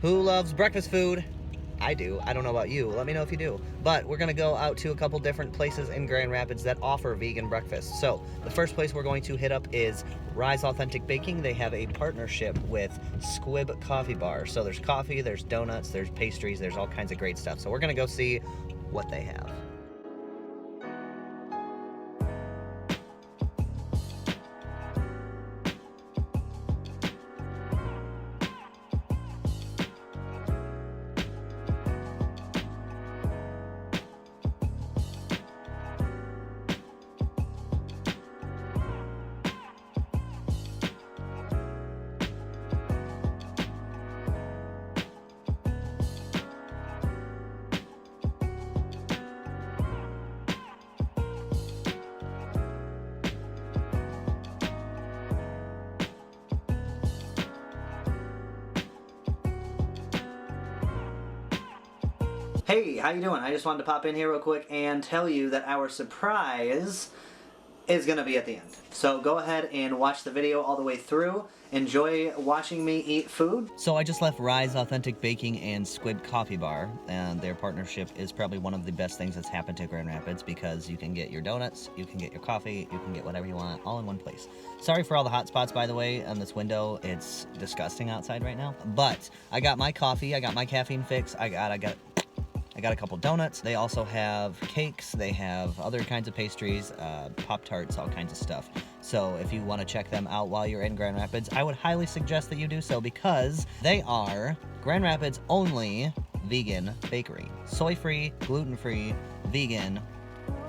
Who loves breakfast food? I do. I don't know about you. Let me know if you do. But we're gonna go out to a couple different places in Grand Rapids that offer vegan breakfast. So the first place we're going to hit up is Rise Authentic Baking. They have a partnership with Squib Coffee Bar. So there's coffee, there's donuts, there's pastries, there's all kinds of great stuff. So we're gonna go see what they have. Hey, how you doing? I just wanted to pop in here real quick and tell you that our surprise is going to be at the end. So go ahead and watch the video all the way through. Enjoy watching me eat food. So I just left Rise Authentic Baking and Squid Coffee Bar, and their partnership is probably one of the best things that's happened to Grand Rapids because you can get your donuts, you can get your coffee, you can get whatever you want all in one place. Sorry for all the hot spots, by the way, on this window. It's disgusting outside right now. But I got my coffee, I got my caffeine fix, I got a couple donuts. They also have cakes. They have other kinds of pastries, Pop-Tarts, all kinds of stuff. So if you want to check them out while you're in Grand Rapids, I would highly suggest that you do so because they are Grand Rapids' only vegan bakery. Soy-free, gluten-free, vegan.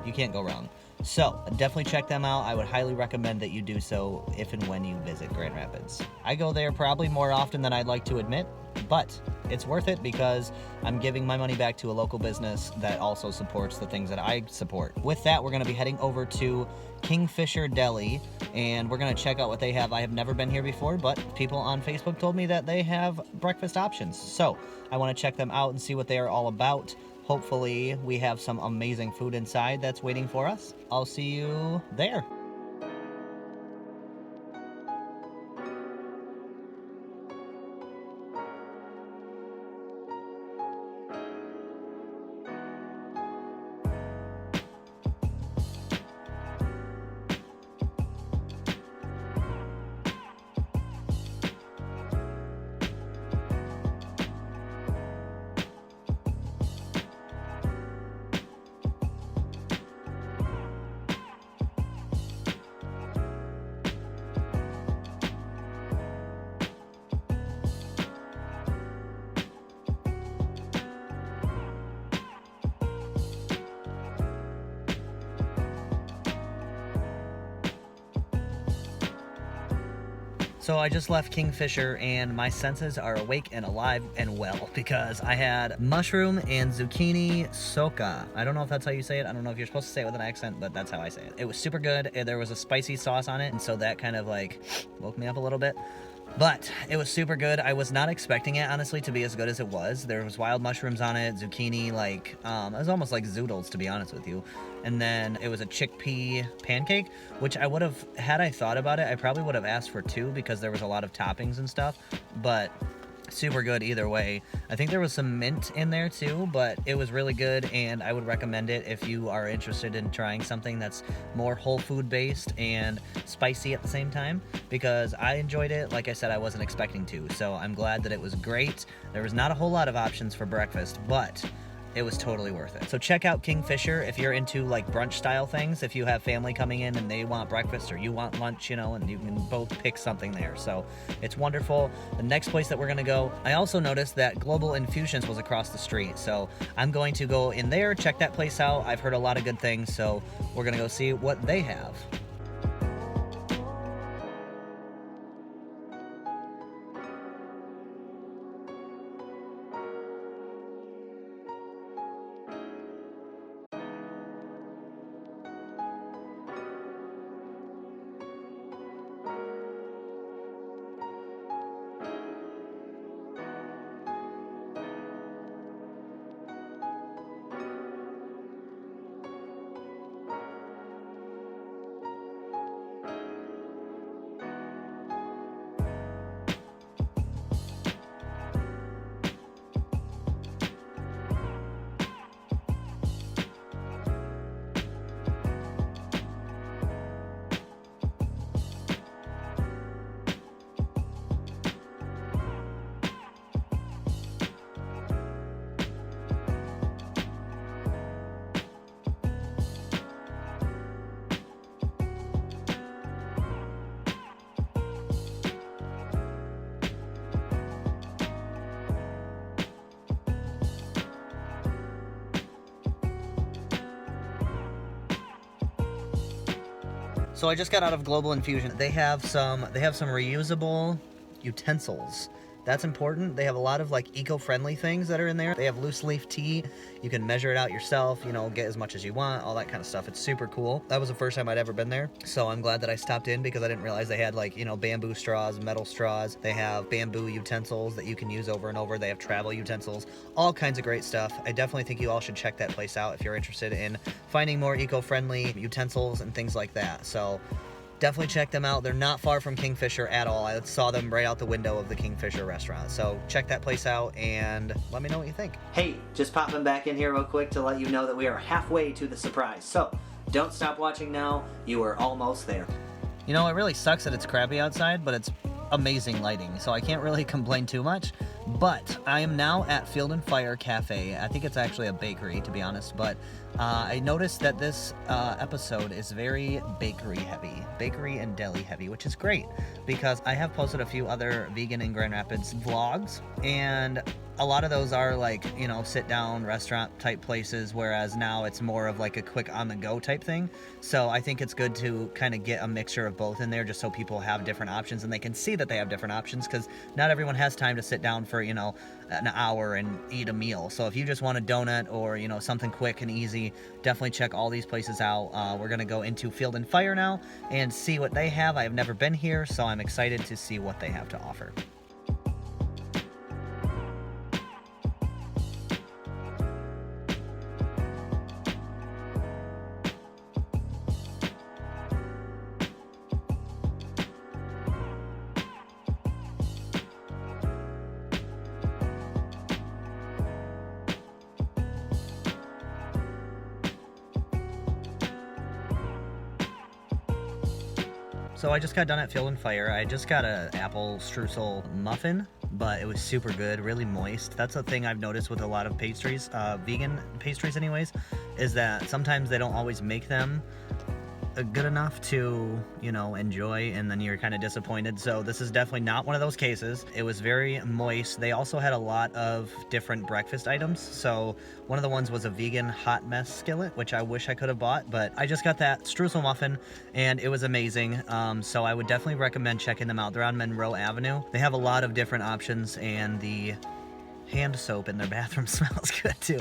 You can't go wrong. So definitely check them out. I would highly recommend that you do so if and when you visit Grand Rapids. I go there probably more often than I'd like to admit, but it's worth it because I'm giving my money back to a local business that also supports the things that I support. With that, we're going to be heading over to Kingfisher Deli, and we're going to check out what they have. I have never been here before, but people on Facebook told me that they have breakfast options. So I want to check them out and see what they are all about. Hopefully we have some amazing food inside that's waiting for us. I'll see you there. So I just left Kingfisher and my senses are awake and alive and well because I had mushroom and zucchini soca. I don't know if that's how you say it. I don't know if you're supposed to say it with an accent, but that's how I say it. It was super good. There was a spicy sauce on it, and so that kind of like woke me up a little bit. But it was super good. I was not expecting it, honestly, to be as good as it was. There was wild mushrooms on it, zucchini, like, it was almost like zoodles, to be honest with you. And then it was a chickpea pancake, which I would have, had I thought about it, I probably would have asked for two because there was a lot of toppings and stuff. But super good either way. I think there was some mint in there too, but it was really good and I would recommend it if you are interested in trying something that's more whole food based and spicy at the same time, because I enjoyed it. Like I said, I wasn't expecting to, so I'm glad that it was great. There was not a whole lot of options for breakfast, but it was totally worth it. So check out Kingfisher if you're into like brunch style things. If you have family coming in and they want breakfast or you want lunch, you know, and you can both pick something there. So it's wonderful. The next place that we're gonna go, I also noticed that Global Infusions was across the street. So I'm going to go in there, check that place out. I've heard a lot of good things, so we're gonna go see what they have. So I just got out of Global Infusion. They have some reusable utensils. That's important. They have a lot of like eco-friendly things that are in there. They have loose leaf tea. You can measure it out yourself, you know, get as much as you want, all that kind of stuff. It's super cool. That was the first time I'd ever been there. So I'm glad that I stopped in because I didn't realize they had like, you know, bamboo straws, metal straws. They have bamboo utensils that you can use over and over. They have travel utensils, all kinds of great stuff. I definitely think you all should check that place out if you're interested in finding more eco-friendly utensils and things like that. So definitely check them out. They're not far from Kingfisher at all. I saw them right out the window of the Kingfisher restaurant. So check that place out and let me know what you think. Hey, just popping back in here real quick to let you know that we are halfway to the surprise. So don't stop watching now. You are almost there. You know, it really sucks that it's crappy outside, but it's amazing lighting, so I can't really complain too much. But I am now at Field and Fire Cafe. I think it's actually a bakery, to be honest, but I noticed that this episode is very bakery and deli heavy, which is great because I have posted a few other vegan in Grand Rapids vlogs, and a lot of those are like, you know, sit down restaurant type places, whereas now it's more of like a quick on the go type thing. So I think it's good to kind of get a mixture of both in there just so people have different options and they can see that they have different options, because not everyone has time to sit down for, you know, an hour and eat a meal. So if you just want a donut or, you know, something quick and easy, definitely check all these places out. We're gonna go into Field and Fire now and see what they have. I have never been here, so I'm excited to see what they have to offer. So I just got done at Field and Fire. I just got an apple streusel muffin, but it was super good, really moist. That's a thing I've noticed with a lot of pastries, vegan pastries anyways, is that sometimes they don't always make them good enough to, you know, enjoy, and then you're kind of disappointed. So this is definitely not one of those cases. It was very moist. They also had a lot of different breakfast items. So one of the ones was a vegan hot mess skillet, which I wish I could have bought, but I just got that streusel muffin and it was amazing. So I would definitely recommend checking them out. They're on Monroe Avenue. They have a lot of different options, and the hand soap in their bathroom smells good too.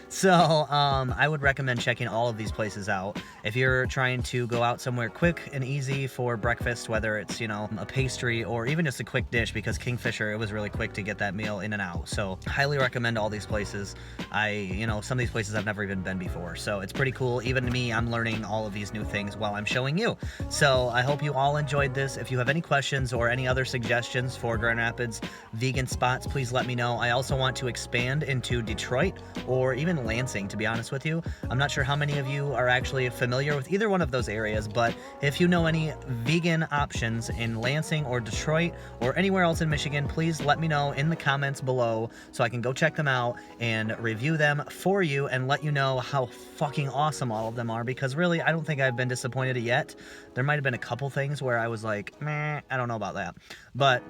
So, I would recommend checking all of these places out. If you're trying to go out somewhere quick and easy for breakfast, whether it's, you know, a pastry or even just a quick dish, because Kingfisher, it was really quick to get that meal in and out. So, highly recommend all these places. You know, some of these places I've never even been before. So, it's pretty cool. Even to me, I'm learning all of these new things while I'm showing you. So, I hope you all enjoyed this. If you have any questions or any other suggestions for Grand Rapids vegan spots, please let me know. I also want to expand into Detroit or even Lansing, to be honest with you. I'm not sure how many of you are actually familiar with either one of those areas, but if you know any vegan options in Lansing or Detroit or anywhere else in Michigan, please let me know in the comments below so I can go check them out and review them for you and let you know how fucking awesome all of them are, because really, I don't think I've been disappointed yet. There might have been a couple things where I was like, meh, I don't know about that. But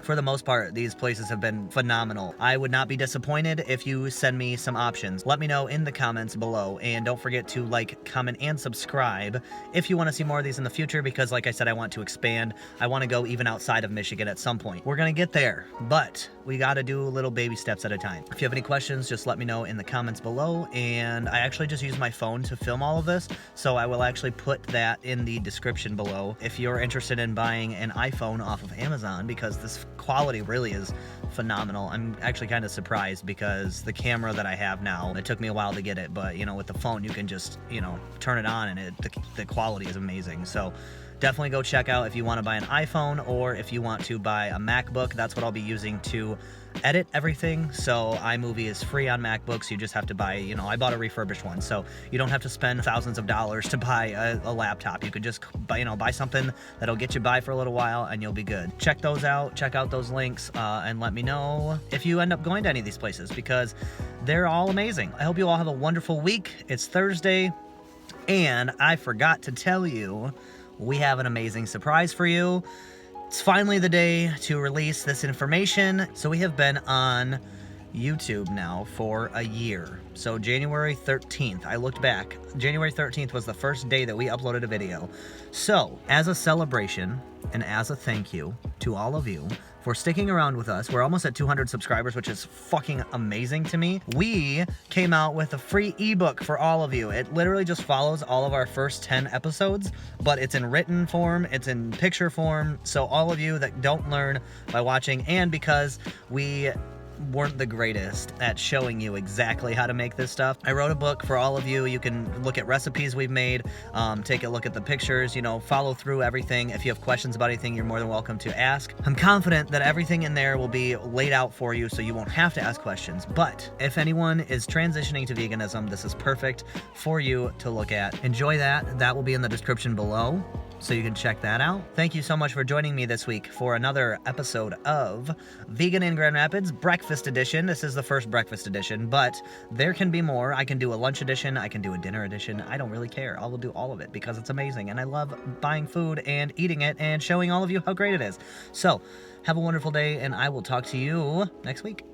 for the most part, these places have been phenomenal. I would not be disappointed if you send me some options. Let me know in the comments below, and don't forget to like, comment, and subscribe if you want to see more of these in the future, because like I said, I want to expand. I want to go even outside of Michigan at some point. We're gonna get there, but we gotta do little baby steps at a time. If you have any questions, just let me know in the comments below, and I actually just use my phone to film all of this, so I will actually put that in the description below if you're interested in buying an iPhone off of Amazon, because this quality really is phenomenal. I'm actually kind of surprised because the camera that I have now, it took me a while to get it, but you know, with the phone you can just, you know, turn it on and the quality is amazing. So definitely go check out if you want to buy an iPhone, or if you want to buy a MacBook. That's what I'll be using to edit everything. So iMovie is free on MacBooks. You just have to buy, you know, I bought a refurbished one, so you don't have to spend thousands of dollars to buy a laptop. You could just buy, you know, buy something that'll get you by for a little while and you'll be good. Check those out, check out those links, and let me know if you end up going to any of these places, because they're all amazing. I hope you all have a wonderful week. It's Thursday, and I forgot to tell you, we have an amazing surprise for you. It's finally the day to release this information. So we have been on YouTube now for a year. So January 13th, I looked back. January 13th was the first day that we uploaded a video. So, as a celebration and as a thank you to all of you for sticking around with us, we're almost at 200 subscribers, which is fucking amazing to me. We came out with a free ebook for all of you. It literally just follows all of our first 10 episodes, but it's in written form, it's in picture form, so all of you that don't learn by watching, and because we weren't the greatest at showing you exactly how to make this stuff, I wrote a book for all of you. You can look at recipes we've made, take a look at the pictures, you know, follow through everything. If you have questions about anything, you're more than welcome to ask. I'm confident that everything in there will be laid out for you so you won't have to ask questions. But if anyone is transitioning to veganism, this is perfect for you to look at. Enjoy that. That will be in the description below, so you can check that out. Thank you so much for joining me this week for another episode of Vegan in Grand Rapids Breakfast Edition. This is the first breakfast edition, but there can be more. I can do a lunch edition, I can do a dinner edition. I don't really care. I will do all of it because it's amazing, and I love buying food and eating it and showing all of you how great it is. So, have a wonderful day, and I will talk to you next week.